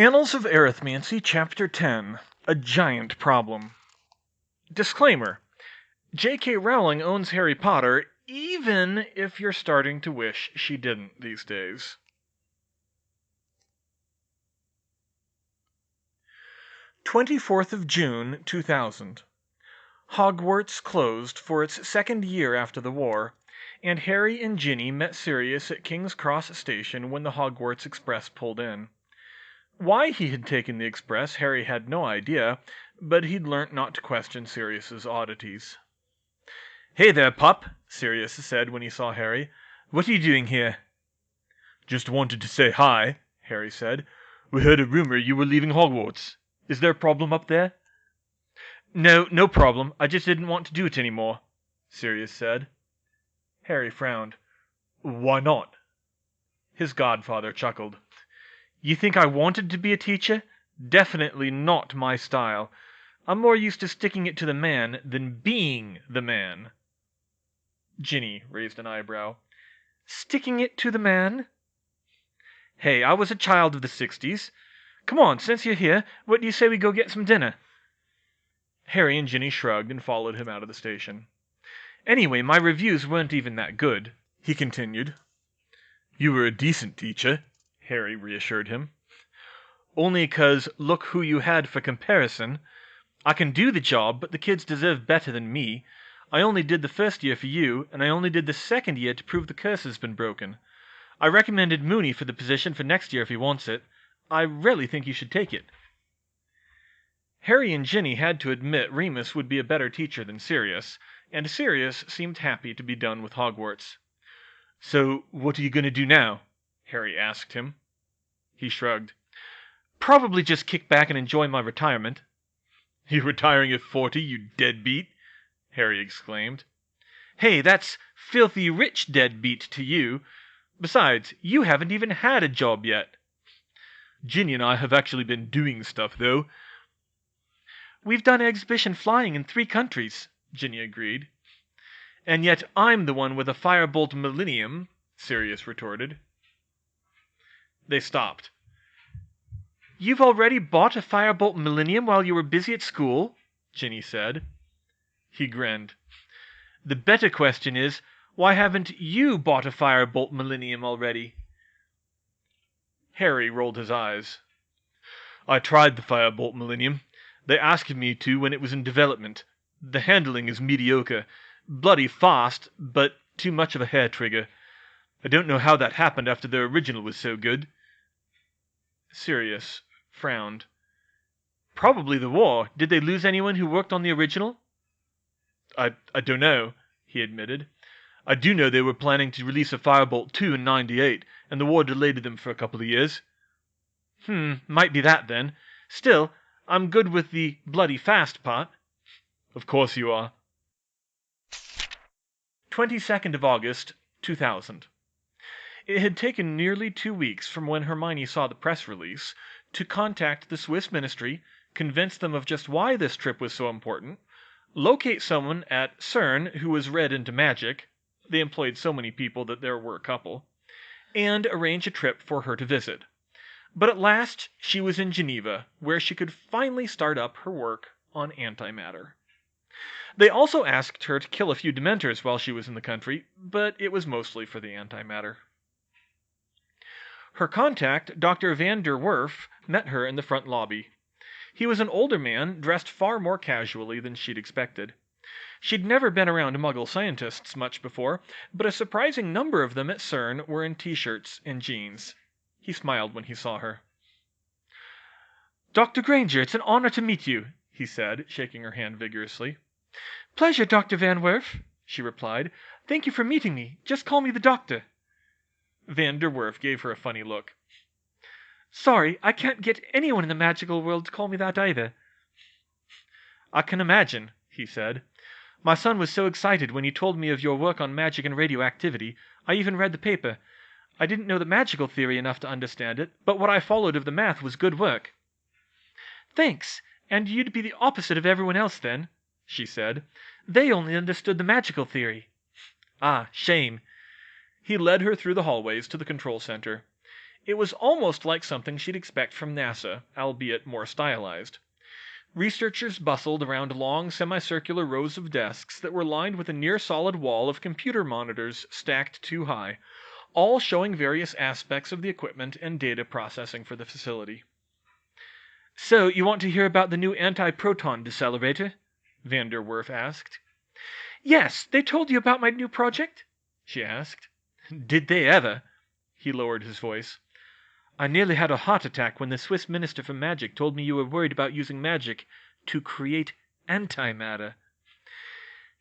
Annals of Arithmancy, Chapter 10, A Giant Problem. Disclaimer: J.K. Rowling owns Harry Potter, even if you're starting to wish she didn't these days. June 24th, 2000. Hogwarts closed for its second year after the war, and Harry and Ginny met Sirius at King's Cross Station when the Hogwarts Express pulled in. Why he had taken the express, Harry had no idea, but he'd learnt not to question Sirius's oddities. "Hey there, pup," Sirius said when he saw Harry. "What are you doing here?" "Just wanted to say hi," Harry said. "We heard a rumor you were leaving Hogwarts. Is there a problem up there?" No problem. I just didn't want to do it anymore," Sirius said. Harry frowned. "Why not?" His godfather chuckled. "You think I wanted to be a teacher? Definitely not my style. I'm more used to sticking it to the man than being the man." Ginny raised an eyebrow. "Sticking it to the man?" "Hey, I was a child of the 60s. Come on, since you're here, what do you say we go get some dinner?" Harry and Ginny shrugged and followed him out of the station. "Anyway, my reviews weren't even that good," he continued. "You were a decent teacher," Harry reassured him. "Only 'cause look who you had for comparison. I can do the job, but the kids deserve better than me. I only did the first year for you, and I only did the second year to prove the curse has been broken. I recommended Mooney for the position for next year if he wants it. I really think you should take it." Harry and Ginny had to admit Remus would be a better teacher than Sirius, and Sirius seemed happy to be done with Hogwarts. "So, what are you going to do now?" Harry asked him. He shrugged. "Probably just kick back and enjoy my retirement." "You're retiring at 40, you deadbeat!" Harry exclaimed. "Hey, that's filthy rich deadbeat to you. Besides, you haven't even had a job yet." "Ginny and I have actually been doing stuff, though." "We've done exhibition flying in 3 countries, Ginny agreed. "And yet I'm the one with a Firebolt Millennium," Sirius retorted. They stopped. "You've already bought a Firebolt Millennium while you were busy at school?" Ginny said. He grinned. "The better question is, why haven't you bought a Firebolt Millennium already?" Harry rolled his eyes. "I tried the Firebolt Millennium. They asked me to when it was in development. The handling is mediocre. Bloody fast, but too much of a hair trigger. I don't know how that happened after the original was so good." Sirius frowned. "Probably the war. Did they lose anyone who worked on the original?" I don't know," he admitted. "I do know they were planning to release a Firebolt 2 in '98, and the war delayed them for a couple of years." Might be that then. Still, I'm good with the bloody fast part." "Of course you are." 22nd of August, 2000. It had taken nearly 2 weeks from when Hermione saw the press release to contact the Swiss ministry, convince them of just why this trip was so important, locate someone at CERN who was read into magic — they employed so many people that there were a couple — and arrange a trip for her to visit. But at last she was in Geneva, where she could finally start up her work on antimatter. They also asked her to kill a few Dementors while she was in the country, but it was mostly for the antimatter. Her contact, Dr. van der Werf, met her in the front lobby. He was an older man, dressed far more casually than she'd expected. She'd never been around Muggle scientists much before, but a surprising number of them at CERN were in t-shirts and jeans. He smiled when he saw her. "Dr. Granger, it's an honor to meet you," he said, shaking her hand vigorously. "Pleasure, Dr. Van Werf," she replied. "Thank you for meeting me. Just call me the doctor." Van der Werf gave her a funny look. "Sorry, I can't get anyone in the magical world to call me that either." "I can imagine," he said. "My son was so excited when he told me of your work on magic and radioactivity. I even read the paper. I didn't know the magical theory enough to understand it, but what I followed of the math was good work." "Thanks, and you'd be the opposite of everyone else then," she said. "They only understood the magical theory." "Ah, shame." He led her through the hallways to the control center. It was almost like something she'd expect from NASA, albeit more stylized. Researchers bustled around long semicircular rows of desks that were lined with a near-solid wall of computer monitors stacked too high, all showing various aspects of the equipment and data processing for the facility. "So, you want to hear about the new anti-proton decelerator?" van der Werf asked. "Yes, they told you about my new project?" she asked. "Did they ever?" He lowered his voice. "I nearly had a heart attack when the Swiss Minister for Magic told me you were worried about using magic to create antimatter."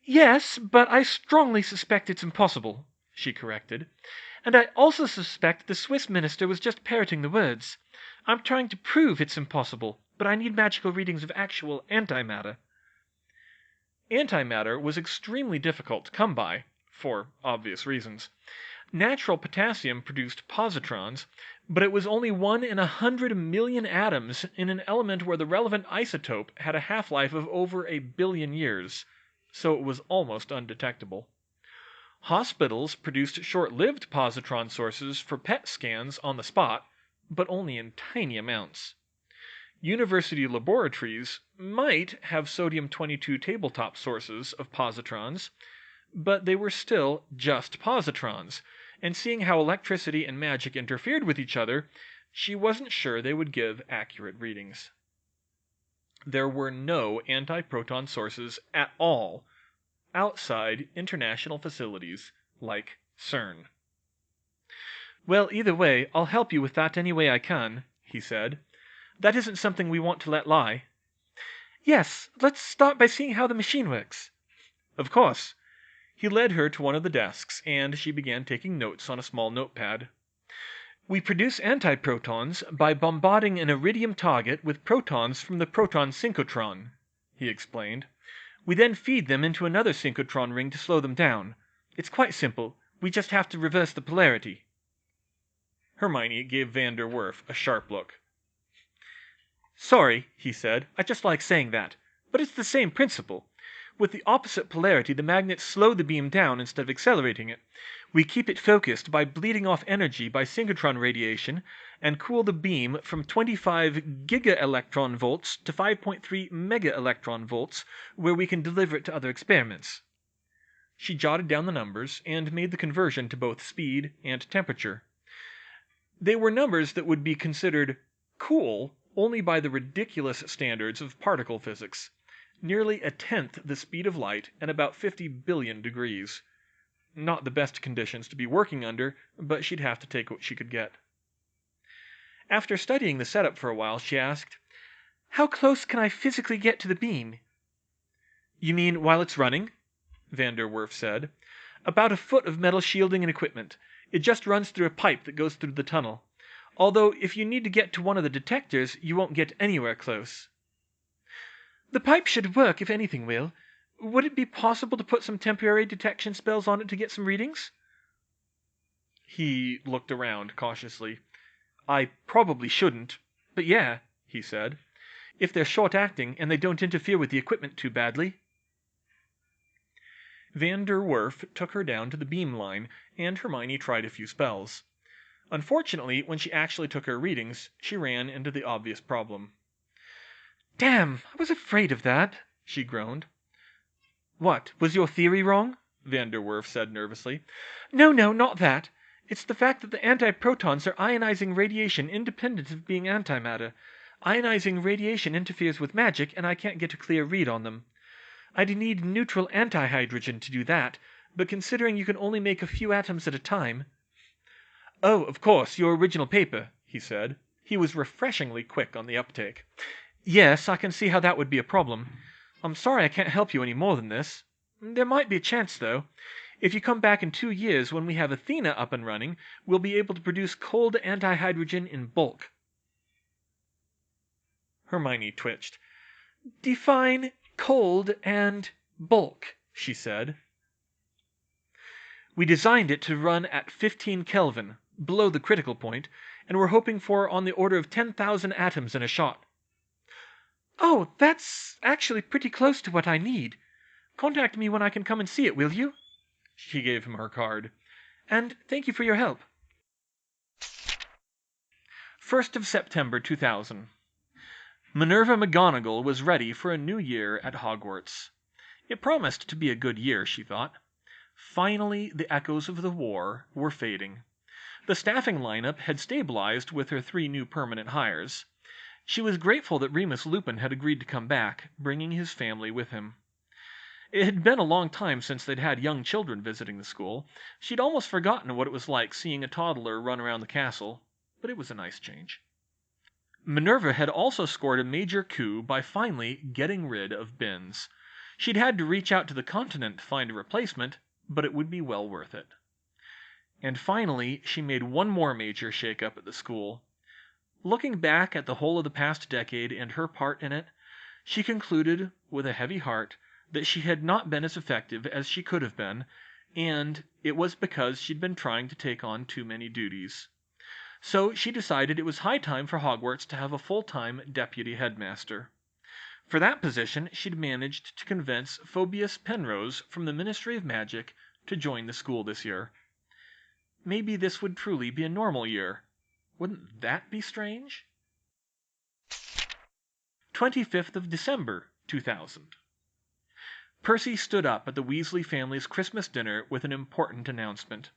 "Yes, but I strongly suspect it's impossible," she corrected. "And I also suspect the Swiss minister was just parroting the words. I'm trying to prove it's impossible, but I need magical readings of actual antimatter." Antimatter was extremely difficult to come by, for obvious reasons. Natural potassium produced positrons, but it was only 1 in 100 million atoms in an element where the relevant isotope had a half-life of over 1 billion years, so it was almost undetectable. Hospitals produced short-lived positron sources for PET scans on the spot, but only in tiny amounts. University laboratories might have sodium-22 tabletop sources of positrons, but they were still just positrons, and seeing how electricity and magic interfered with each other, she wasn't sure they would give accurate readings. There were no antiproton sources at all outside international facilities like CERN. "Well, either way, I'll help you with that any way I can," he said. "That isn't something we want to let lie." "Yes, let's start by seeing how the machine works." "Of course." He led her to one of the desks, and she began taking notes on a small notepad. "We produce antiprotons by bombarding an iridium target with protons from the proton synchrotron," he explained. "We then feed them into another synchrotron ring to slow them down. It's quite simple. We just have to reverse the polarity." Hermione gave van der Werf a sharp look. "Sorry," he said. "I just like saying that. But it's the same principle. With the opposite polarity, the magnets slow the beam down instead of accelerating it. We keep it focused by bleeding off energy by synchrotron radiation, and cool the beam from 25 gigaelectron volts to 5.3 megaelectron volts, where we can deliver it to other experiments." She jotted down the numbers, and made the conversion to both speed and temperature. They were numbers that would be considered cool only by the ridiculous standards of particle physics. Nearly 1/10 the speed of light and about 50 billion degrees. Not the best conditions to be working under, but she'd have to take what she could get. After studying the setup for a while, she asked, "How close can I physically get to the beam?" "You mean while it's running?" van der Werf said. "About 1 foot of metal shielding and equipment. It just runs through a pipe that goes through the tunnel. Although, if you need to get to one of the detectors, you won't get anywhere close." "The pipe should work if anything will. Would it be possible to put some temporary detection spells on it to get some readings?" He looked around cautiously. "I probably shouldn't, but yeah," he said. "If they're short-acting and they don't interfere with the equipment too badly." Van der Werf took her down to the beam line, and Hermione tried a few spells. Unfortunately, when she actually took her readings, she ran into the obvious problem. "Damn, I was afraid of that," she groaned. "What, was your theory wrong?" van der Werf said nervously. No, not that. It's the fact that the antiprotons are ionizing radiation independent of being antimatter. Ionizing radiation interferes with magic, and I can't get a clear read on them. I'd need neutral antihydrogen to do that, but considering you can only make a few atoms at a time—" "Oh, of course, your original paper," he said. He was refreshingly quick on the uptake. "Yes, I can see how that would be a problem. I'm sorry I can't help you any more than this. There might be a chance, though. If you come back in 2 years when we have Athena up and running, we'll be able to produce cold antihydrogen in bulk." Hermione twitched. "Define cold and bulk," she said. "We designed it to run at 15 Kelvin, below the critical point, and we're hoping for on the order of 10,000 atoms in a shot." "Oh, that's actually pretty close to what I need. Contact me when I can come and see it, will you?" She gave him her card. "And thank you for your help." 1st of September 2000. Minerva McGonagall was ready for a new year at Hogwarts. It promised to be a good year, she thought. Finally, the echoes of the war were fading. The staffing lineup had stabilized with her 3 new permanent hires. She was grateful that Remus Lupin had agreed to come back, bringing his family with him. It had been a long time since they'd had young children visiting the school. She'd almost forgotten what it was like seeing a toddler run around the castle, but it was a nice change. Minerva had also scored a major coup by finally getting rid of Binns. She'd had to reach out to the continent to find a replacement, but it would be well worth it. And finally, she made one more major shakeup at the school. Looking back at the whole of the past decade and her part in it, she concluded, with a heavy heart, that she had not been as effective as she could have been, and it was because she'd been trying to take on too many duties. So she decided it was high time for Hogwarts to have a full-time deputy headmaster. For that position, she'd managed to convince Phoebus Penrose from the Ministry of Magic to join the school this year. Maybe this would truly be a normal year. Wouldn't that be strange? 25th of December, 2000. Percy stood up at the Weasley family's Christmas dinner with an important announcement.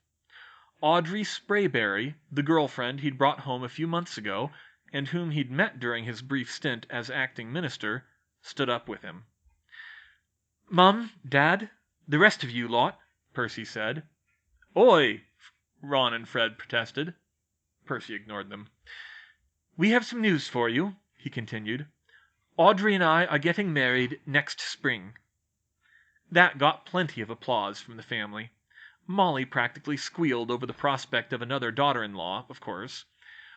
Audrey Sprayberry, the girlfriend he'd brought home a few months ago, and whom he'd met during his brief stint as acting minister, stood up with him. "Mum, Dad, the rest of you lot," Percy said. "Oi!" Ron and Fred protested. Percy ignored them. "We have some news for you," he continued. "Audrey and I are getting married next spring." That got plenty of applause from the family. Molly practically squealed over the prospect of another daughter-in-law, of course.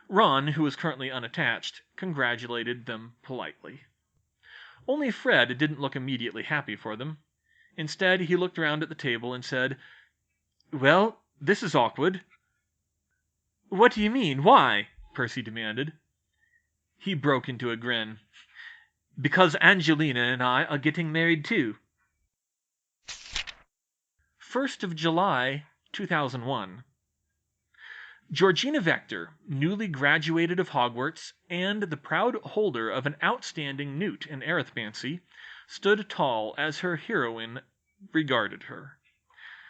Ron, who was currently unattached, congratulated them politely. Only Fred didn't look immediately happy for them. Instead, he looked around at the table and said, "Well, this is awkward." "What do you mean? Why?" Percy demanded. He broke into a grin. "Because Angelina and I are getting married too." 1st of July, 2001. Georgina Vector, newly graduated of Hogwarts and the proud holder of an outstanding newt in Arithmancy, stood tall as her heroine regarded her.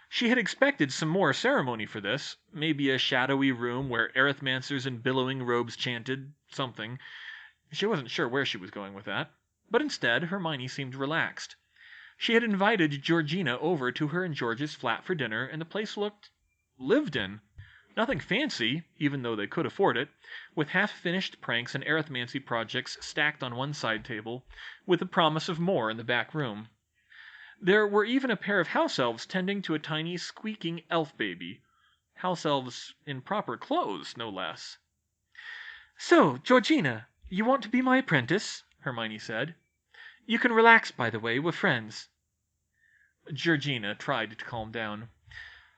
She had expected some more ceremony for this, maybe a shadowy room where arithmancers in billowing robes chanted something. She wasn't sure where she was going with that, but instead Hermione seemed relaxed. She had invited Georgina over to her and George's flat for dinner, and the place looked lived in. Nothing fancy, even though they could afford it, with half-finished pranks and arithmancy projects stacked on one side table, with the promise of more in the back room. There were even a pair of house elves tending to a tiny squeaking elf baby. House elves in proper clothes, no less. "So, Georgina, you want to be my apprentice?" Hermione said. "You can relax, by the way, we're friends." Georgina tried to calm down.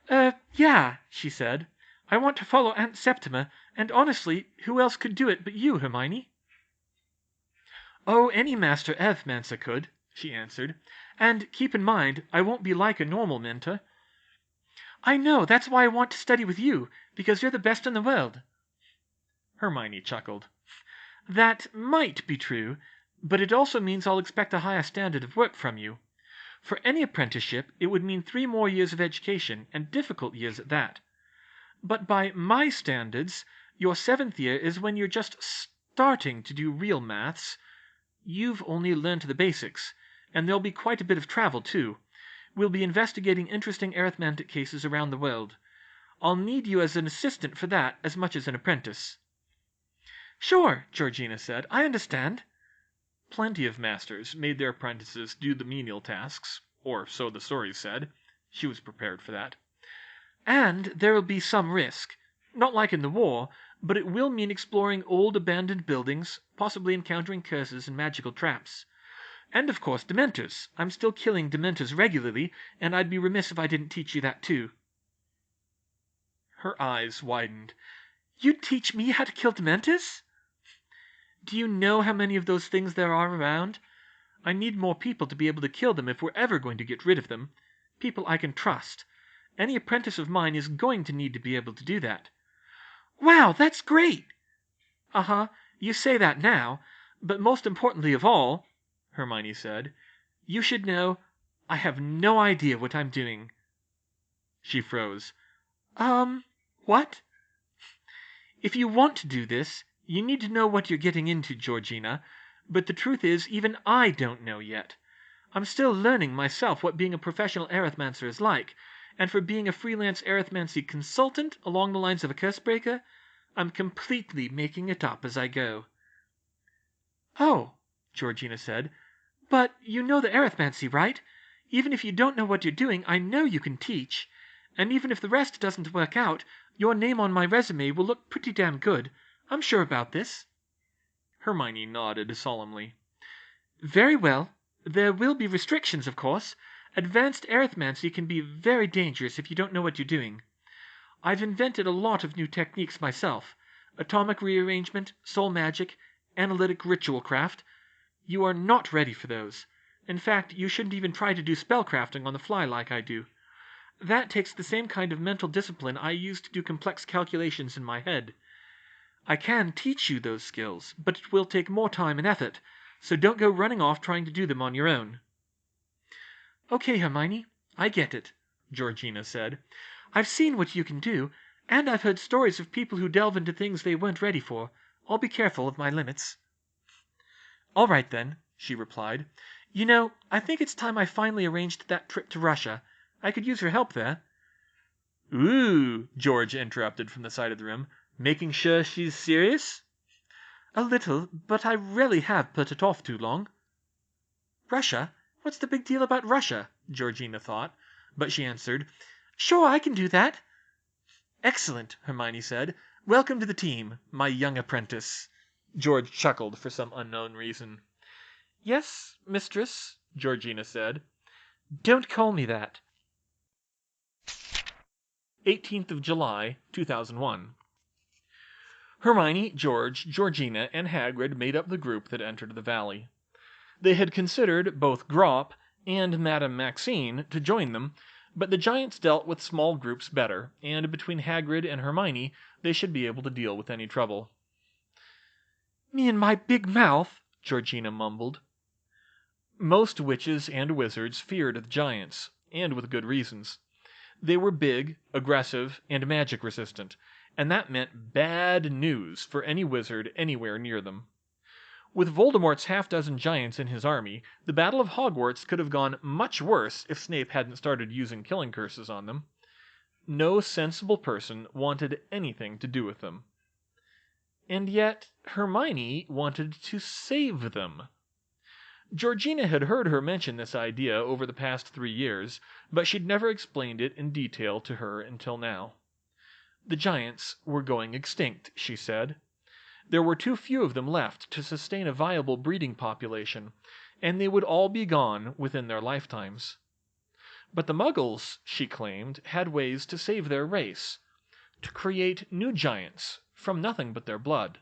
Yeah," she said. "I want to follow Aunt Septima, and honestly, who else could do it but you, Hermione?" "Oh, any master arithmancer could," she answered. "And keep in mind, I won't be like a normal mentor." "I know, that's why I want to study with you, because you're the best in the world." Hermione chuckled. "That might be true, but it also means I'll expect a higher standard of work from you. For any apprenticeship, it would mean 3 more years of education, and difficult years at that. But by my standards, your 7th year is when you're just starting to do real maths. You've only learned the basics, and there'll be quite a bit of travel, too. We'll be investigating interesting arithmetic cases around the world. I'll need you as an assistant for that as much as an apprentice." "Sure," Georgina said. "I understand." Plenty of masters made their apprentices do the menial tasks, or so the stories said. She was prepared for that. "And there'll be some risk. Not like in the war, but it will mean exploring old abandoned buildings, possibly encountering curses and magical traps. And of course Dementors. I'm still killing Dementors regularly, and I'd be remiss if I didn't teach you that too." Her eyes widened. "You'd teach me how to kill Dementors?" "Do you know how many of those things there are around? I need more people to be able to kill them if we're ever going to get rid of them. People I can trust. Any apprentice of mine is going to need to be able to do that." "Wow, that's great!" Uh-huh, you say that now, but most importantly of all, Hermione said, you should know I have no idea what I'm doing. She froze. What? If you want to do this, you need to know what you're getting into, Georgina, but the truth is even I don't know yet. I'm still learning myself what being a professional arithmancer is like, and for being a freelance arithmancy consultant along the lines of a cursebreaker, I'm completely making it up as I go. Oh, Georgina said, but you know the arithmancy, right? Even if you don't know what you're doing, I know you can teach. And even if the rest doesn't work out, your name on my resume will look pretty damn good. I'm sure about this. Hermione nodded solemnly. Very well. There will be restrictions, of course. Advanced arithmancy can be very dangerous if you don't know what you're doing. I've invented a lot of new techniques myself. Atomic rearrangement, soul magic, analytic ritual craft. You are not ready for those. In fact, you shouldn't even try to do spellcrafting on the fly like I do. That takes the same kind of mental discipline I use to do complex calculations in my head. I can teach you those skills, but it will take more time and effort, so don't go running off trying to do them on your own. Okay, Hermione, I get it, Georgina said. I've seen what you can do, and I've heard stories of people who delve into things they weren't ready for. I'll be careful of my limits. All right, then, she replied. You know, I think it's time I finally arranged that trip to Russia. I could use your help there. Ooh, George interrupted from the side of the room. Making sure she's serious? A little, but I really have put it off too long. Russia? What's the big deal about Russia? Georgina thought, but she answered, Sure, I can do that. Excellent, Hermione said. Welcome to the team, my young apprentice. George chuckled for some unknown reason. Yes, mistress, Georgina said. Don't call me that. 18th of July, 2001. Hermione, George, Georgina, and Hagrid made up the group that entered the valley. They had considered both Gropp and Madame Maxine to join them, but the giants dealt with small groups better, and between Hagrid and Hermione they should be able to deal with any trouble. Me and my big mouth, Georgina mumbled. Most witches and wizards feared the giants, and with good reasons. They were big, aggressive, and magic resistant, and that meant bad news for any wizard anywhere near them. With Voldemort's half-dozen giants in his army, the Battle of Hogwarts could have gone much worse if Snape hadn't started using killing curses on them. No sensible person wanted anything to do with them. And yet, Hermione wanted to save them. Georgina had heard her mention this idea over the past 3 years, but she'd never explained it in detail to her until now. The giants were going extinct, she said. There were too few of them left to sustain a viable breeding population, and they would all be gone within their lifetimes. But the Muggles, she claimed, had ways to save their race, to create new giants from nothing but their blood.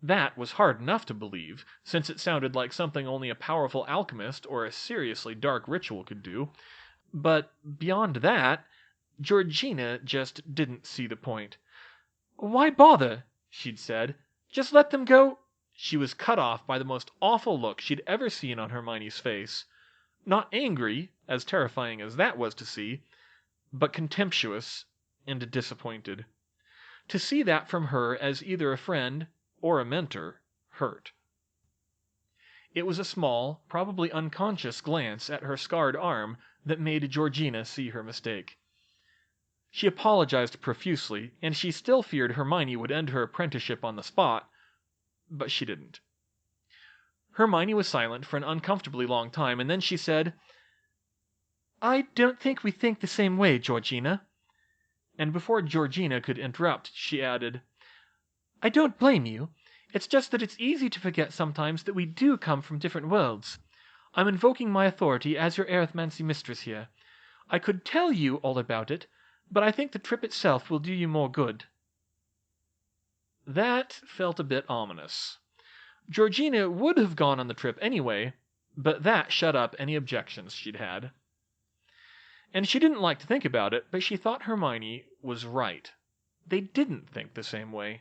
That was hard enough to believe, since it sounded like something only a powerful alchemist or a seriously dark ritual could do, but beyond that, Georgina just didn't see the point. Why bother? She'd said. Just let them go. She was cut off by the most awful look she'd ever seen on Hermione's face. Not angry, as terrifying as that was to see, but contemptuous and disappointed. To see that from her as either a friend or a mentor hurt. It was a small, probably unconscious glance at her scarred arm that made Georgina see her mistake. She apologized profusely, and she still feared Hermione would end her apprenticeship on the spot, but she didn't. Hermione was silent for an uncomfortably long time, and then she said, I don't think we think the same way, Georgina. And before Georgina could interrupt, she added, I don't blame you. It's just that it's easy to forget sometimes that we do come from different worlds. I'm invoking my authority as your arithmancy mistress here. I could tell you all about it, but I think the trip itself will do you more good. That felt a bit ominous. Georgina would have gone on the trip anyway, but that shut up any objections she'd had. And she didn't like to think about it, but she thought Hermione was right. They didn't think the same way.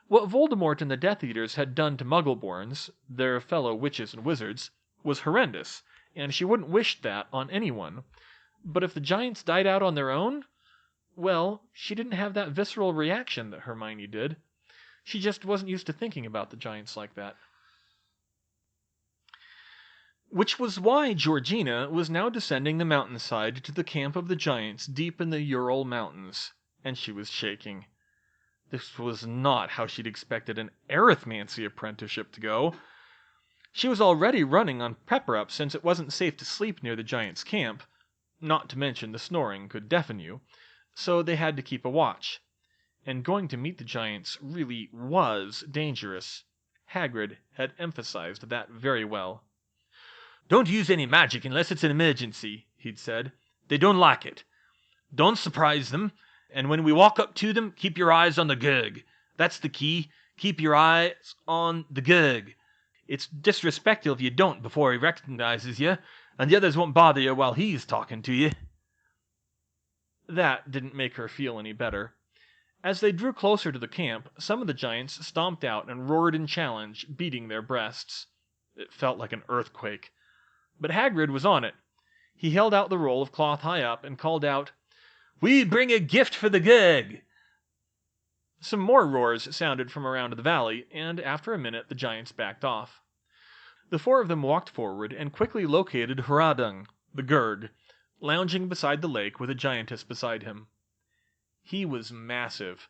What Voldemort and the Death Eaters had done to Muggleborns, their fellow witches and wizards, was horrendous, and she wouldn't wish that on anyone. But if the giants died out on their own, well, she didn't have that visceral reaction that Hermione did. She just wasn't used to thinking about the giants like that. Which was why Georgina was now descending the mountainside to the camp of the giants deep in the Ural Mountains, and she was shaking. This was not how she'd expected an arithmancy apprenticeship to go. She was already running on pepper-up since it wasn't safe to sleep near the giants' camp, not to mention the snoring could deafen you, so they had to keep a watch. And going to meet the giants really was dangerous. Hagrid had emphasized that very well. "Don't use any magic unless it's an emergency," he'd said. "They don't like it. Don't surprise them, and when we walk up to them, keep your eyes on the Gurg. That's the key. Keep your eyes on the Gurg. It's disrespectful if you don't before he recognizes you, and the others won't bother you while he's talking to you." That didn't make her feel any better. As they drew closer to the camp, some of the giants stomped out and roared in challenge, beating their breasts. It felt like an earthquake. But Hagrid was on it. He held out the roll of cloth high up and called out, "We bring a gift for the Gurg!" Some more roars sounded from around the valley, and after a minute the giants backed off. The four of them walked forward and quickly located Hradung, the Gurg, lounging beside the lake with a giantess beside him. He was massive.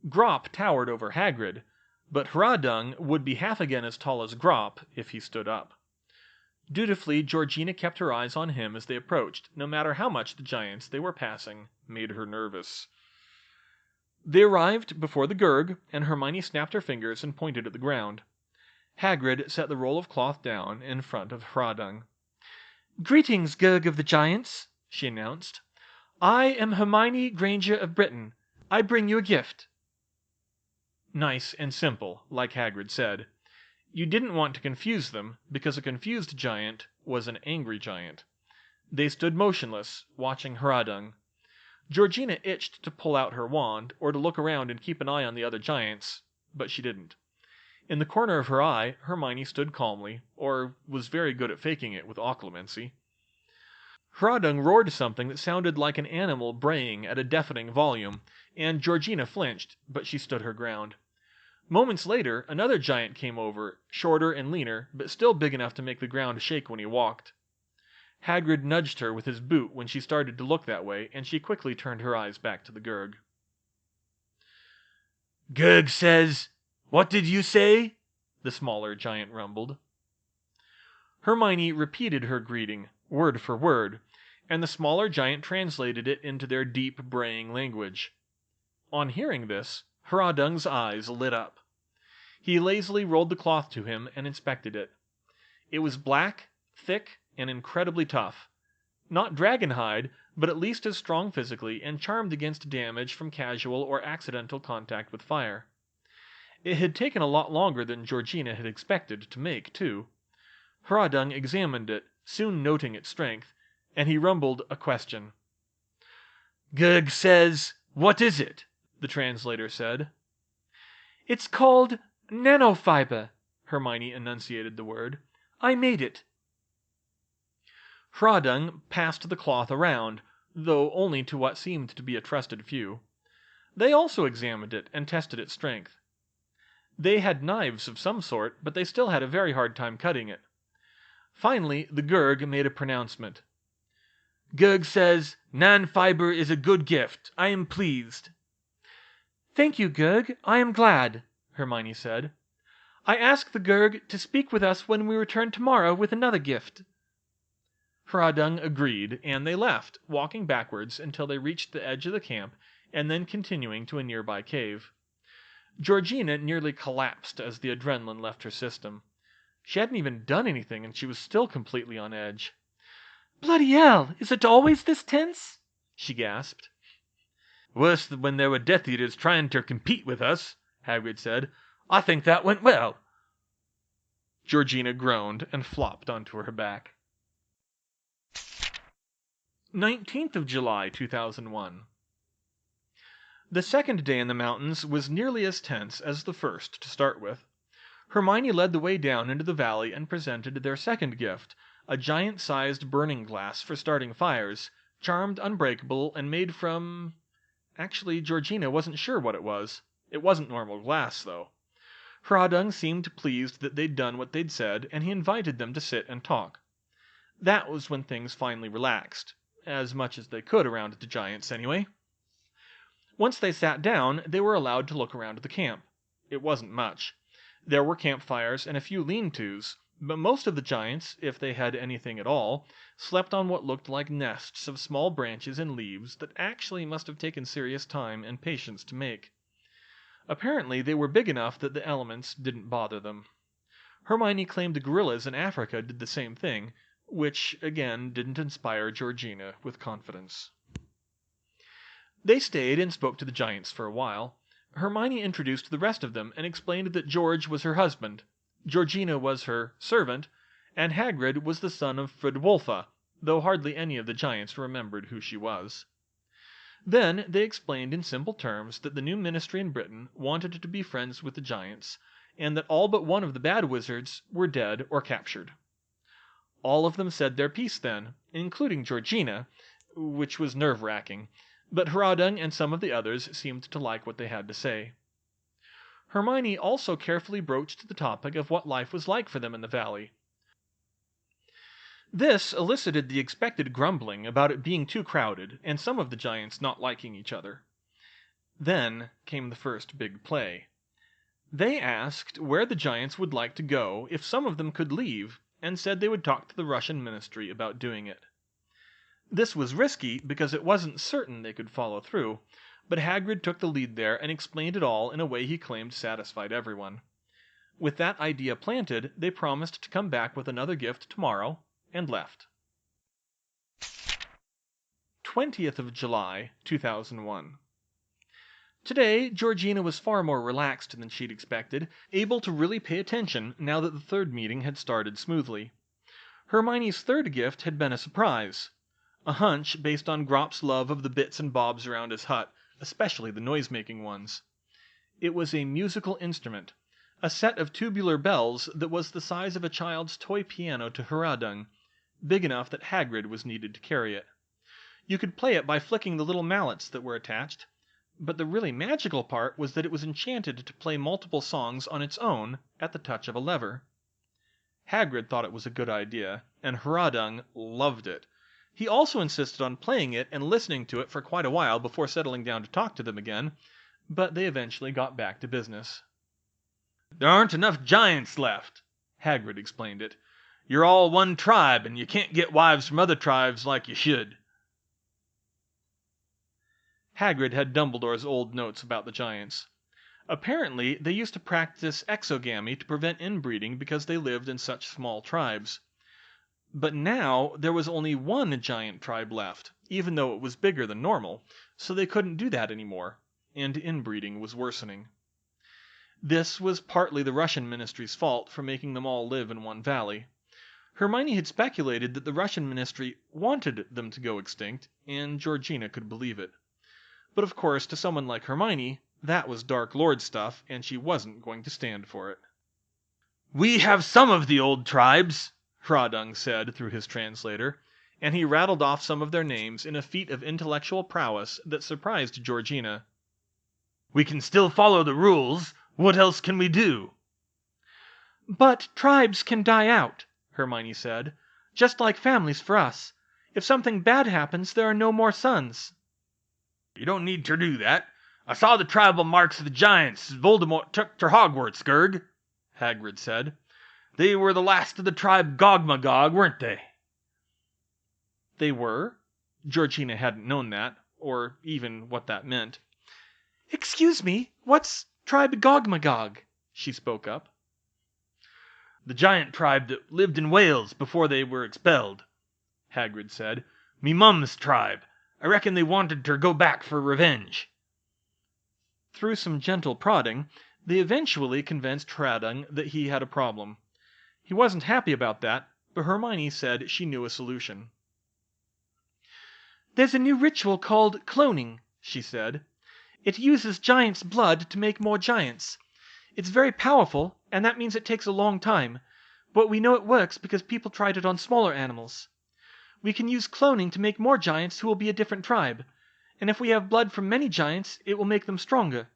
Grop towered over Hagrid, but Hradung would be half again as tall as Grop if he stood up. Dutifully, Georgina kept her eyes on him as they approached, no matter how much the giants they were passing made her nervous. They arrived before the Gurg, and Hermione snapped her fingers and pointed at the ground. Hagrid set the roll of cloth down in front of Hradung. "Greetings, Gurg of the Giants," she announced. "I am Hermione Granger of Britain. I bring you a gift." Nice and simple, like Hagrid said. You didn't want to confuse them, because a confused giant was an angry giant. They stood motionless, watching Hradung. Georgina itched to pull out her wand, or to look around and keep an eye on the other giants, but she didn't. In the corner of her eye, Hermione stood calmly, or was very good at faking it with occlumency. Hradung roared something that sounded like an animal braying at a deafening volume, and Georgina flinched, but she stood her ground. Moments later, another giant came over, shorter and leaner, but still big enough to make the ground shake when he walked. Hagrid nudged her with his boot when she started to look that way, and she quickly turned her eyes back to the Gurg. "Gurg says, what did you say?" the smaller giant rumbled. Hermione repeated her greeting, word for word, and the smaller giant translated it into their deep braying language. On hearing this, Hradung's eyes lit up. He lazily rolled the cloth to him and inspected it. It was black, thick, and incredibly tough. Not dragon hide, but at least as strong physically and charmed against damage from casual or accidental contact with fire. It had taken a lot longer than Georgina had expected to make, too. Hradung examined it, soon noting its strength, and he rumbled a question. "Gurg says, what is it?" the translator said. "It's called nanofiber," Hermione enunciated the word. "I made it." Hradung passed the cloth around, though only to what seemed to be a trusted few. They also examined it and tested its strength. They had knives of some sort, but they still had a very hard time cutting it. Finally, the Gurg made a pronouncement. "Gurg says, nan-fiber is a good gift. I am pleased." "Thank you, Gurg. I am glad," Hermione said. "I ask the Gurg to speak with us when we return tomorrow with another gift." Hradung agreed, and they left, walking backwards until they reached the edge of the camp, and then continuing to a nearby cave. Georgina nearly collapsed as the adrenaline left her system. She hadn't even done anything, and she was still completely on edge. "Bloody hell, is it always this tense?" she gasped. "Worse than when there were Death Eaters trying to compete with us," Hagrid said. "I think that went well." Georgina groaned and flopped onto her back. 19th of July, 2001. The second day in the mountains was nearly as tense as the first to start with. Hermione led the way down into the valley and presented their second gift, a giant-sized burning glass for starting fires, charmed unbreakable and made from... Actually, Georgina wasn't sure what it was. It wasn't normal glass, though. Hradung seemed pleased that they'd done what they'd said, and he invited them to sit and talk. That was when things finally relaxed. As much as they could around the giants, anyway. Once they sat down, they were allowed to look around the camp. It wasn't much. There were campfires and a few lean-tos, but most of the giants, if they had anything at all, slept on what looked like nests of small branches and leaves that actually must have taken serious time and patience to make. Apparently, they were big enough that the elements didn't bother them. Hermione claimed the gorillas in Africa did the same thing, which, again, didn't inspire Georgina with confidence. They stayed and spoke to the giants for a while. Hermione introduced the rest of them and explained that George was her husband, Georgina was her servant, and Hagrid was the son of Fridwulfa, though hardly any of the giants remembered who she was. Then they explained in simple terms that the new ministry in Britain wanted to be friends with the giants, and that all but one of the bad wizards were dead or captured. All of them said their piece then, including Georgina, which was nerve-wracking, but Hradung and some of the others seemed to like what they had to say. Hermione also carefully broached the topic of what life was like for them in the valley. This elicited the expected grumbling about it being too crowded, and some of the giants not liking each other. Then came the first big play. They asked where the giants would like to go if some of them could leave, and said they would talk to the Russian ministry about doing it. This was risky because it wasn't certain they could follow through, but Hagrid took the lead there and explained it all in a way he claimed satisfied everyone. With that idea planted, they promised to come back with another gift tomorrow, and left. 20th of July, 2001. Today, Georgina was far more relaxed than she'd expected, able to really pay attention now that the third meeting had started smoothly. Hermione's third gift had been a surprise. A hunch based on Grop's love of the bits and bobs around his hut, especially the noise-making ones. It was a musical instrument, a set of tubular bells that was the size of a child's toy piano to Hradung, big enough that Hagrid was needed to carry it. You could play it by flicking the little mallets that were attached, but the really magical part was that it was enchanted to play multiple songs on its own at the touch of a lever. Hagrid thought it was a good idea, and Hradung loved it. He also insisted on playing it and listening to it for quite a while before settling down to talk to them again, but they eventually got back to business. There aren't enough giants left, Hagrid explained it. You're all one tribe, and you can't get wives from other tribes like you should. Hagrid had Dumbledore's old notes about the giants. Apparently, they used to practice exogamy to prevent inbreeding because they lived in such small tribes. But now, there was only one giant tribe left, even though it was bigger than normal, so they couldn't do that anymore, and inbreeding was worsening. This was partly the Russian ministry's fault for making them all live in one valley. Hermione had speculated that the Russian ministry wanted them to go extinct, and Georgina could believe it. But of course, to someone like Hermione, that was Dark Lord stuff, and she wasn't going to stand for it. We have some of the old tribes, Hradung said through his translator, and he rattled off some of their names in a feat of intellectual prowess that surprised Georgina. We can still follow the rules. What else can we do? But tribes can die out, Hermione said, just like families for us. If something bad happens, there are no more sons. You don't need to do that. I saw the tribal marks of the giants as Voldemort took to Hogwarts, Gurg, Hagrid said. They were the last of the tribe Gog-Magog, weren't they? They were? Georgina hadn't known that, or even what that meant. Excuse me, what's tribe Gog-Magog? She spoke up. The giant tribe that lived in Wales before they were expelled, Hagrid said. Me mum's tribe. I reckon they wanted to go back for revenge. Through some gentle prodding, they eventually convinced Hradung that he had a problem. He wasn't happy about that, but Hermione said she knew a solution. There's a new ritual called cloning, she said. It uses giants' blood to make more giants. It's very powerful, and that means it takes a long time, but we know it works because people tried it on smaller animals. We can use cloning to make more giants who will be a different tribe, and if we have blood from many giants, it will make them stronger."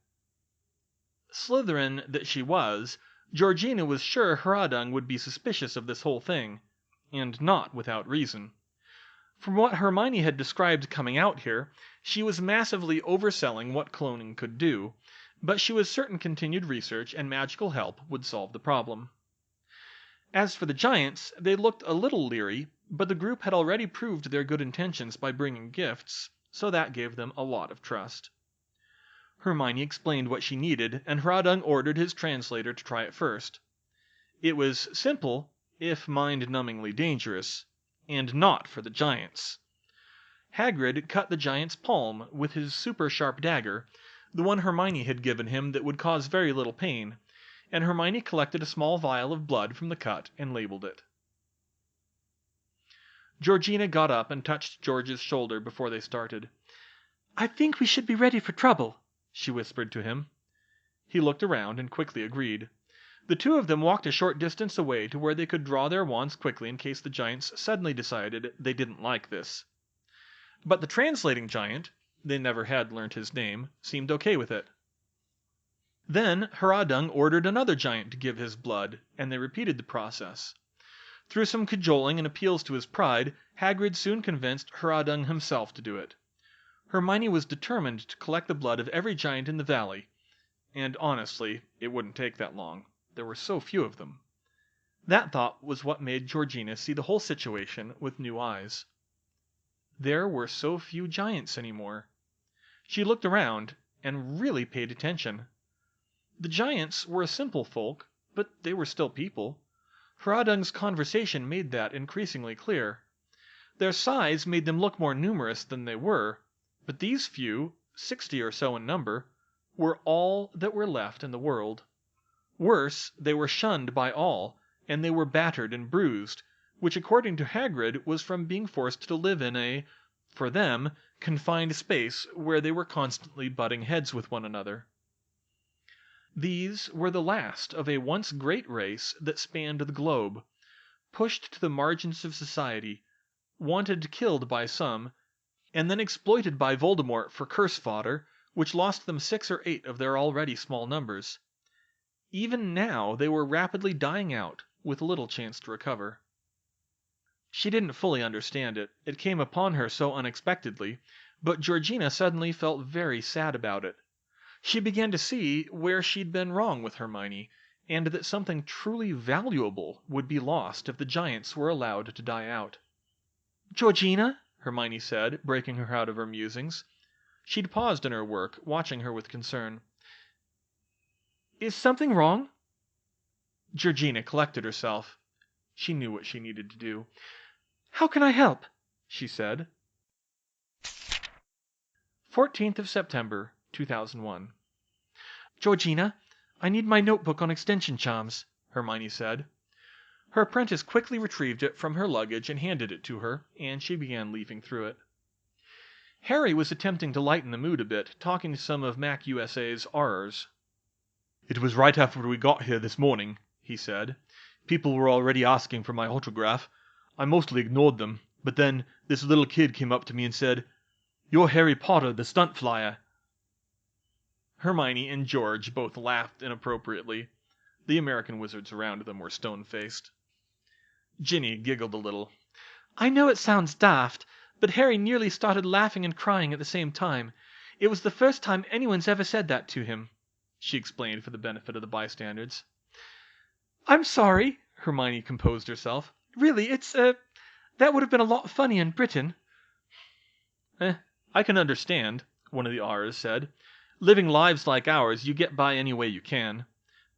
Slytherin that she was, Georgina was sure Hradung would be suspicious of this whole thing, and not without reason. From what Hermione had described coming out here, she was massively overselling what cloning could do, but she was certain continued research and magical help would solve the problem. As for the giants, they looked a little leery, but the group had already proved their good intentions by bringing gifts, so that gave them a lot of trust. Hermione explained what she needed, and Hradung ordered his translator to try it first. It was simple, if mind-numbingly dangerous, and not for the giants. Hagrid cut the giant's palm with his super-sharp dagger, the one Hermione had given him that would cause very little pain, and Hermione collected a small vial of blood from the cut and labeled it. Georgina got up and touched George's shoulder before they started. "I think we should be ready for trouble," she whispered to him. He looked around and quickly agreed. The two of them walked a short distance away to where they could draw their wands quickly in case the giants suddenly decided they didn't like this. But the translating giant, they never had learnt his name, seemed okay with it. Then Hradung ordered another giant to give his blood, and they repeated the process. Through some cajoling and appeals to his pride, Hagrid soon convinced Hradung himself to do it. Hermione was determined to collect the blood of every giant in the valley, and honestly, it wouldn't take that long. There were so few of them. That thought was what made Georgina see the whole situation with new eyes. There were so few giants anymore. She looked around and really paid attention. The giants were a simple folk, but they were still people. Hradung's conversation made that increasingly clear. Their size made them look more numerous than they were, but these few, 60 or so in number, were all that were left in the world. Worse, they were shunned by all, and they were battered and bruised, which according to Hagrid was from being forced to live in a, for them, confined space where they were constantly butting heads with one another. These were the last of a once great race that spanned the globe, pushed to the margins of society, wanted killed by some, and then exploited by Voldemort for curse fodder, which lost them 6 or 8 of their already small numbers. Even now they were rapidly dying out, with little chance to recover. She didn't fully understand it. It came upon her so unexpectedly, but Georgina suddenly felt very sad about it. She began to see where she'd been wrong with Hermione, and that something truly valuable would be lost if the giants were allowed to die out. "Georgina?" Hermione said, breaking her out of her musings. She'd paused in her work, watching her with concern. "Is something wrong?" Georgina collected herself. She knew what she needed to do. "How can I help?" she said. 14th of September, 2001. "Georgina, I need my notebook on extension charms," Hermione said. Her apprentice quickly retrieved it from her luggage and handed it to her, and she began leafing through it. Harry was attempting to lighten the mood a bit, talking to some of Mac USA's R'ers. "It was right after we got here this morning," he said. "People were already asking for my autograph. I mostly ignored them, but then this little kid came up to me and said, 'You're Harry Potter, the stunt flyer.'" Hermione and George both laughed inappropriately. The American wizards around them were stone-faced. Ginny giggled a little. "I know it sounds daft, but Harry nearly started laughing and crying at the same time. It was the first time anyone's ever said that to him," she explained for the benefit of the bystanders. "I'm sorry," Hermione composed herself. "Really, that would have been a lot funnier in Britain." I can understand," one of the R's said. "Living lives like ours, you get by any way you can.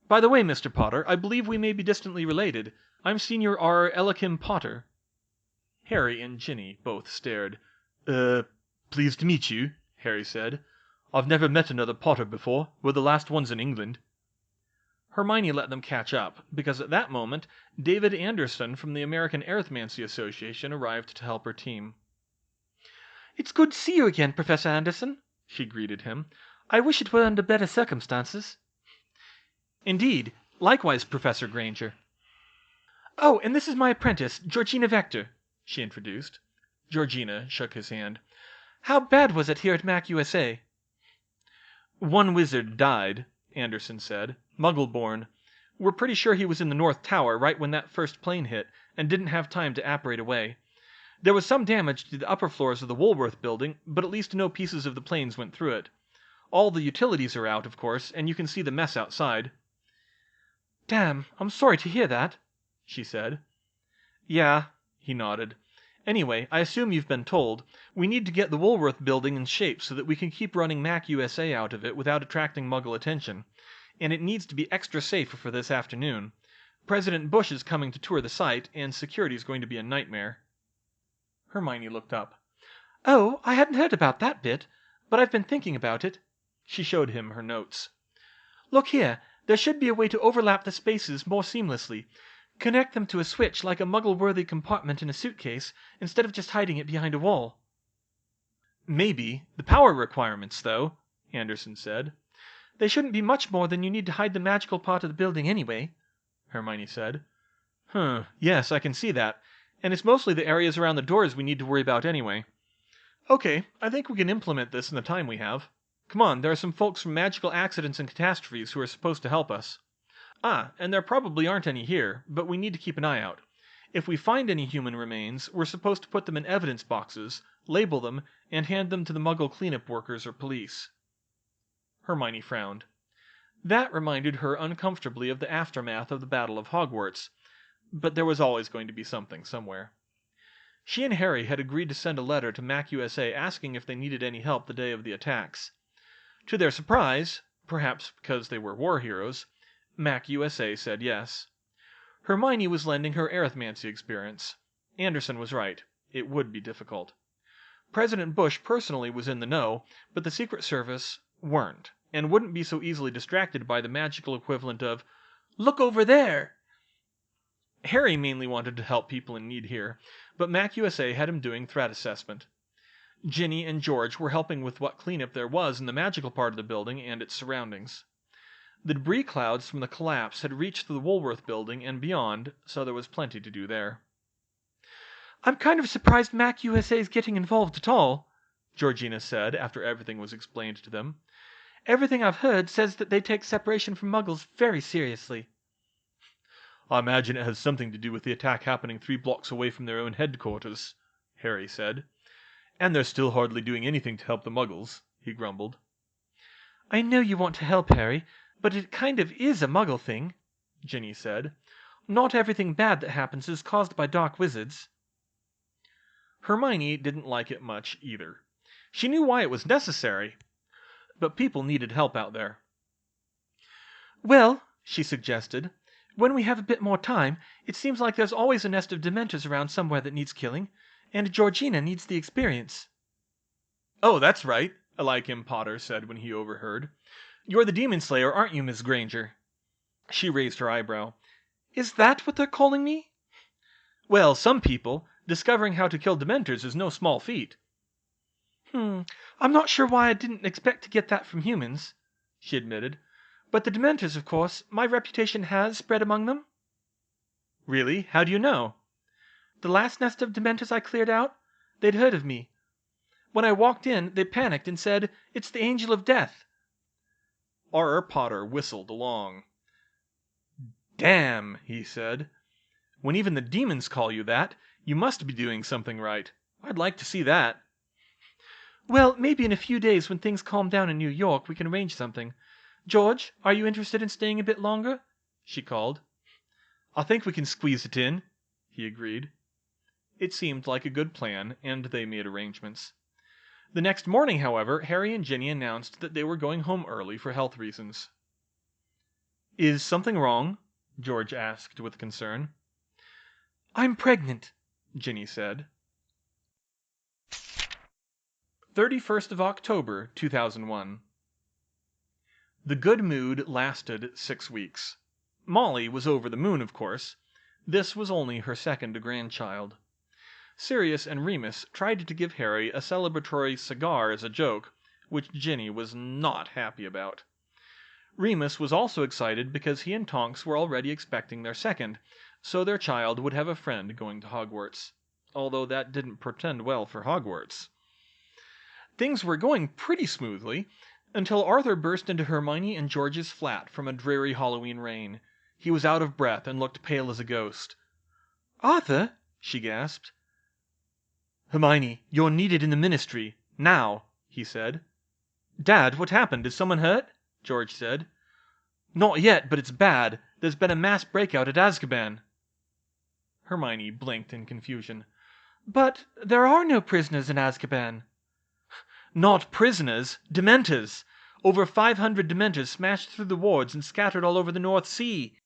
By the way, Mr. Potter, I believe we may be distantly related. I'm Senior R. Elikim Potter." Harry and Ginny both stared. Pleased to meet you," Harry said. "I've never met another Potter before. We're the last ones in England." Hermione let them catch up, because at that moment David Anderson from the American Arithmancy Association arrived to help her team. "It's good to see you again, Professor Anderson," she greeted him. I wish it were under better circumstances. Indeed. Likewise, Professor Granger. Oh, and this is my apprentice, Georgina Vector, she introduced. Georgina shook his hand. How bad was it here at Mac USA? One wizard died, Anderson said. Muggle-born. We're pretty sure he was in the North Tower right when that first plane hit, and didn't have time to apparate away. There was some damage to the upper floors of the Woolworth building, but at least no pieces of the planes went through it. All the utilities are out, of course, and you can see the mess outside. Damn, I'm sorry to hear that, she said. Yeah, he nodded. Anyway, I assume you've been told. We need to get the Woolworth building in shape so that we can keep running Mac USA out of it without attracting Muggle attention. And it needs to be extra safe for this afternoon. President Bush is coming to tour the site, and security's going to be a nightmare. Hermione looked up. Oh, I hadn't heard about that bit, but I've been thinking about it. She showed him her notes. Look here, there should be a way to overlap the spaces more seamlessly. Connect them to a switch like a Muggle-worthy compartment in a suitcase, instead of just hiding it behind a wall. Maybe. The power requirements, though, Anderson said. They shouldn't be much more than you need to hide the magical part of the building anyway, Hermione said. Yes, I can see that. And it's mostly the areas around the doors we need to worry about anyway. Okay, I think we can implement this in the time we have. Come on, there are some folks from Magical Accidents and Catastrophes who are supposed to help us. Ah, and there probably aren't any here, but we need to keep an eye out. If we find any human remains, we're supposed to put them in evidence boxes, label them, and hand them to the Muggle cleanup workers or police. Hermione frowned. That reminded her uncomfortably of the aftermath of the Battle of Hogwarts, but there was always going to be something somewhere. She and Harry had agreed to send a letter to Mac USA asking if they needed any help the day of the attacks. To their surprise, perhaps because they were war heroes, Mac USA said yes. Hermione was lending her arithmancy experience. Anderson was right. It would be difficult. President Bush personally was in the know, but the Secret Service weren't, and wouldn't be so easily distracted by the magical equivalent of, "Look over there!" Harry mainly wanted to help people in need here, but Mac USA had him doing threat assessment. Ginny and George were helping with what cleanup there was in the magical part of the building and its surroundings. The debris clouds from the collapse had reached the Woolworth building and beyond, so there was plenty to do there. I'm kind of surprised Mac USA is getting involved at all, Georgina said after everything was explained to them. Everything I've heard says that they take separation from Muggles very seriously. I imagine it has something to do with the attack happening 3 blocks away from their own headquarters, Harry said. And they're still hardly doing anything to help the Muggles, he grumbled. I know you want to help, Harry, but it kind of is a Muggle thing, Ginny said. Not everything bad that happens is caused by dark wizards. Hermione didn't like it much either. She knew why it was necessary, but people needed help out there. Well, she suggested, when we have a bit more time, it seems like there's always a nest of Dementors around somewhere that needs killing, and Georgina needs the experience. Oh, that's right, Eliakim Potter said when he overheard. You're the Demon Slayer, aren't you, Miss Granger? She raised her eyebrow. Is that what they're calling me? Well, some people. Discovering how to kill Dementors is no small feat. I'm not sure why I didn't expect to get that from humans, she admitted. But the Dementors, of course, my reputation has spread among them. Really? How do you know? The last nest of Dementors I cleared out, they'd heard of me. When I walked in, they panicked and said, "It's the Angel of Death." R. Potter whistled along. Damn, he said. When even the demons call you that, you must be doing something right. I'd like to see that. Well, maybe in a few days when things calm down in New York, we can arrange something. George, are you interested in staying a bit longer? She called. I think we can squeeze it in, he agreed. It seemed like a good plan, and they made arrangements. The next morning, however, Harry and Ginny announced that they were going home early for health reasons. Is something wrong? George asked with concern. I'm pregnant, Ginny said. 31st of October, 2001. The good mood lasted 6 weeks. Molly was over the moon, of course. This was only her second grandchild. Sirius and Remus tried to give Harry a celebratory cigar as a joke, which Ginny was not happy about. Remus was also excited because he and Tonks were already expecting their second, so their child would have a friend going to Hogwarts. Although that didn't portend well for Hogwarts. Things were going pretty smoothly until Arthur burst into Hermione and George's flat from a dreary Halloween rain. He was out of breath and looked pale as a ghost. "Arthur!" she gasped. "Hermione, you're needed in the Ministry. Now," he said. "Dad, what happened? Is someone hurt?" George said. "Not yet, but it's bad. There's been a mass breakout at Azkaban." Hermione blinked in confusion. "But there are no prisoners in Azkaban." "Not prisoners. Dementors. Over 500 Dementors smashed through the wards and scattered all over the North Sea.